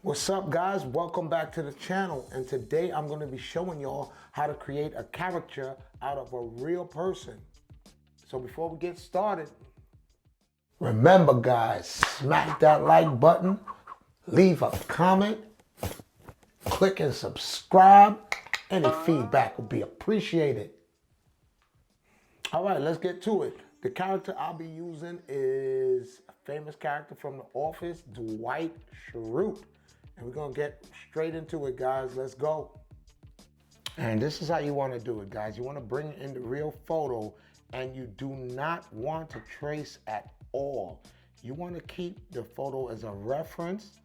What's up, guys? Welcome back to the channel, and today I'm going to be showing y'all how to create a caricature out of a real person. So before we get started, remember guys, smack that like button, leave a comment, click and subscribe. Any feedback will be appreciated. All right, let's get to it. The character I'll be using is a famous character from The Office, Dwight Schrute. And we're gonna get straight into it, guys. Let's go. And this is how you wanna do it, guys. You wanna bring in the real photo, and you do not want to trace at all. You wanna keep the photo as a reference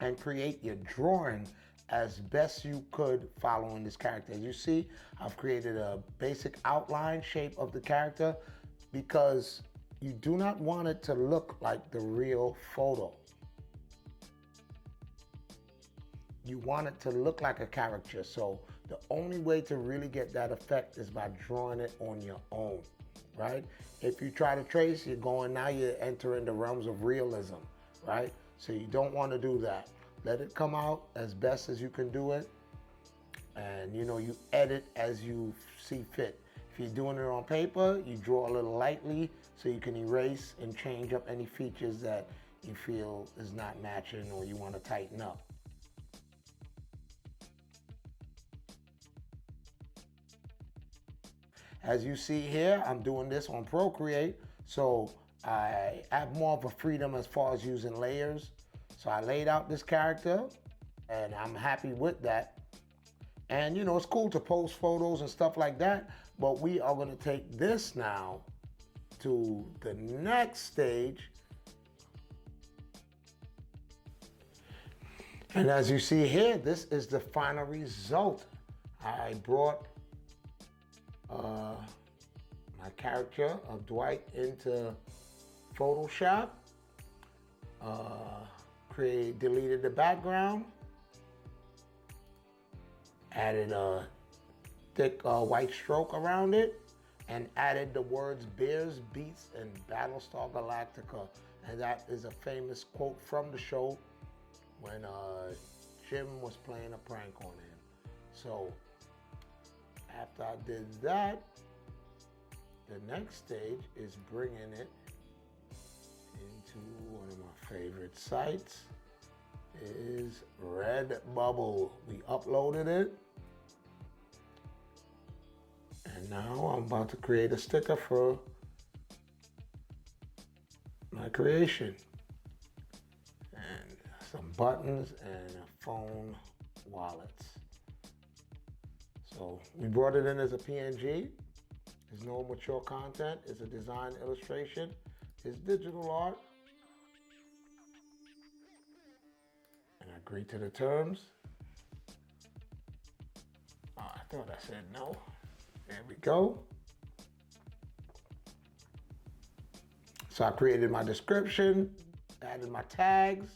and create your drawing as best you could following this character. As you see, I've created a basic outline shape of the character because you do not want it to look like the real photo. You want it to look like a caricature. So the only way to really get that effect is by drawing it on your own, right? If you try to trace, you're entering the realms of realism, right? So you don't want to do that. Let it come out as best as you can do it. And you edit as you see fit. If you're doing it on paper, you draw a little lightly so you can erase and change up any features that you feel is not matching or you want to tighten up. As you see here, I'm doing this on Procreate, so I have more of a freedom as far as using layers. So I laid out this character, and I'm happy with that. And it's cool to post photos and stuff like that, but we are gonna take this now to the next stage. And as you see here, this is the final result. I brought my character of Dwight into Photoshop, deleted the background, added a thick white stroke around it, and added the words Bears, Beats, and Battlestar Galactica. And that is a famous quote from the show when Jim was playing a prank on him. So after I did that, the next stage is bringing it into one of my favorite sites, is Redbubble. We uploaded it. And now I'm about to create a sticker for my creation. And some buttons and a phone wallet. So we brought it in as a PNG. There's no mature content. It's a design illustration. It's digital art. And I agree to the terms. Oh, I thought I said no. There we go. So I created my description, added my tags,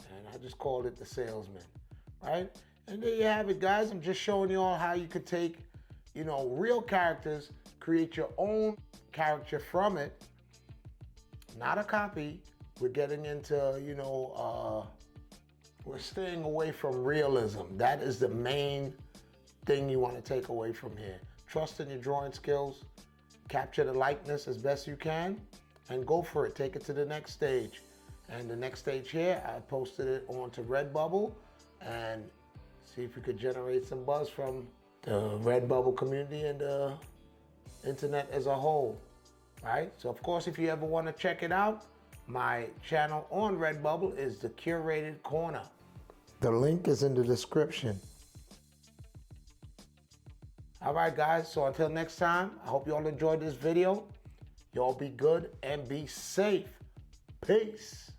and I just called it the salesman, right? And there you have it, guys. I'm just showing you all how you could take, real characters, create your own character from it. Not a copy. We're getting into, we're staying away from realism. That is the main thing you want to take away from here. Trust in your drawing skills, capture the likeness as best you can, and go for it. Take it to the next stage. And the next stage here, I posted it onto Redbubble, and see if we could generate some buzz from the Redbubble community and the internet as a whole, right? So of course, if you ever want to check it out, my channel on Redbubble is The Curated Corner. The link is in the description. All right, guys, so until next time, I hope you all enjoyed this video. Y'all be good and be safe. Peace.